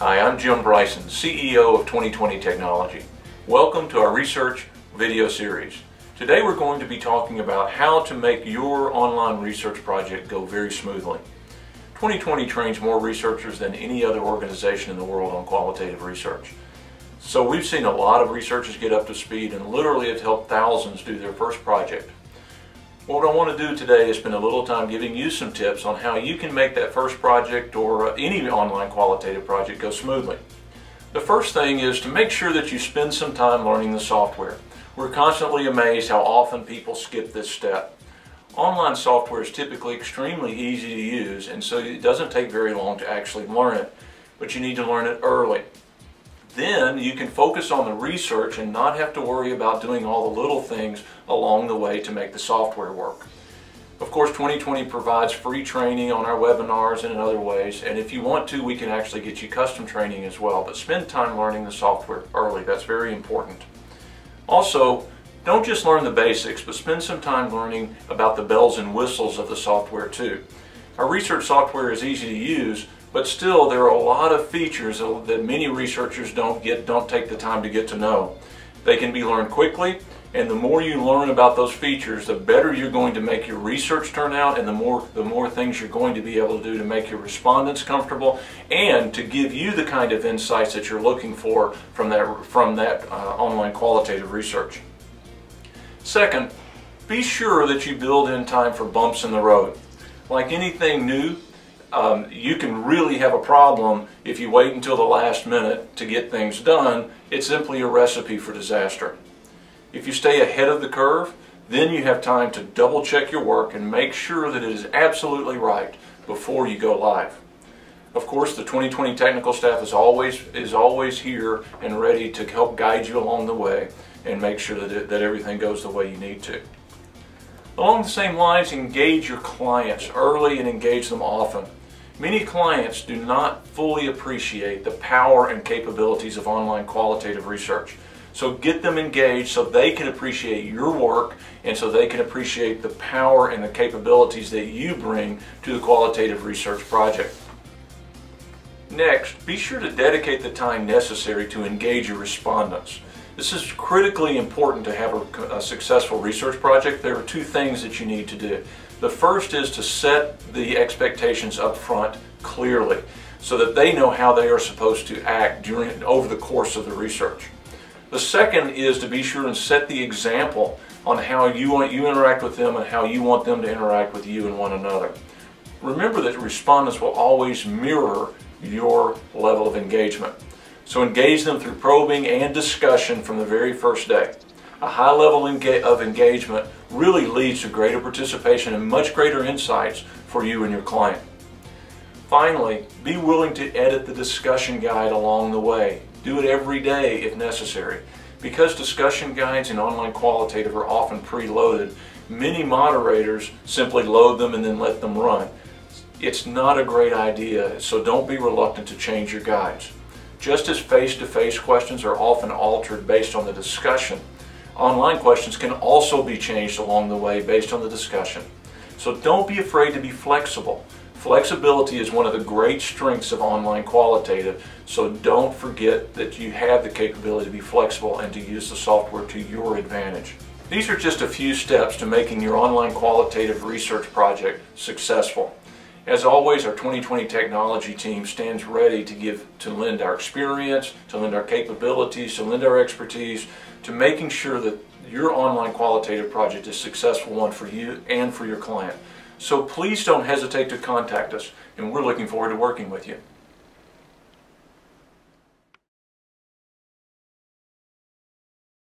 Hi, I'm Jim Bryson, CEO of 2020 Technology. Welcome to our research video series. Today we're going to be talking about how to make your online research project go very smoothly. 2020 trains more researchers than any other organization in the world on qualitative research. So we've seen a lot of researchers get up to speed and literally have helped thousands do their first project. What I want to do today is spend a little time giving you some tips on how you can make that first project or any online qualitative project go smoothly. The first thing is to make sure that you spend some time learning the software. We're constantly amazed how often people skip this step. Online software is typically extremely easy to use, and so it doesn't take very long to actually learn it, but you need to learn it early. Then you can focus on the research and not have to worry about doing all the little things along the way to make the software work. Of course, 2020 provides free training on our webinars and in other ways, and if you want to, we can actually get you custom training as well, but spend time learning the software early. That's very important. Also, don't just learn the basics, but spend some time learning about the bells and whistles of the software too. Our research software is easy to use, but still there are a lot of features that many researchers don't take the time to get to know. They can be learned quickly, and the more you learn about those features, the better you're going to make your research turn out, and the more things you're going to be able to do to make your respondents comfortable and to give you the kind of insights that you're looking for from that online qualitative research. Second, be sure that you build in time for bumps in the road. Like anything new, you can really have a problem if you wait until the last minute to get things done. It's simply a recipe for disaster. If you stay ahead of the curve, then you have time to double check your work and make sure that it is absolutely right before you go live. Of course, the 2020 technical staff is always here and ready to help guide you along the way and make sure that everything goes the way you need to. Along the same lines, engage your clients early and engage them often. Many clients do not fully appreciate the power and capabilities of online qualitative research. So get them engaged so they can appreciate your work and so they can appreciate the power and the capabilities that you bring to the qualitative research project. Next, be sure to dedicate the time necessary to engage your respondents. This is critically important to have a successful research project. There are two things that you need to do. The first is to set the expectations up front clearly so that they know how they are supposed to act over the course of the research. The second is to be sure and set the example on how you interact with them and how you want them to interact with you and one another. Remember that respondents will always mirror your level of engagement. So engage them through probing and discussion from the very first day. A high level of engagement really leads to greater participation and much greater insights for you and your client. Finally, be willing to edit the discussion guide along the way. Do it every day if necessary. Because discussion guides in online qualitative are often preloaded, many moderators simply load them and then let them run. It's not a great idea, so don't be reluctant to change your guides. Just as face-to-face questions are often altered based on the discussion, online questions can also be changed along the way based on the discussion. So don't be afraid to be flexible. Flexibility is one of the great strengths of online qualitative, so don't forget that you have the capability to be flexible and to use the software to your advantage. These are just a few steps to making your online qualitative research project successful. As always, our 2020 technology team stands ready to lend our experience, to lend our capabilities, to lend our expertise to making sure that your online qualitative project is a successful one for you and for your client. So please don't hesitate to contact us, and we're looking forward to working with you.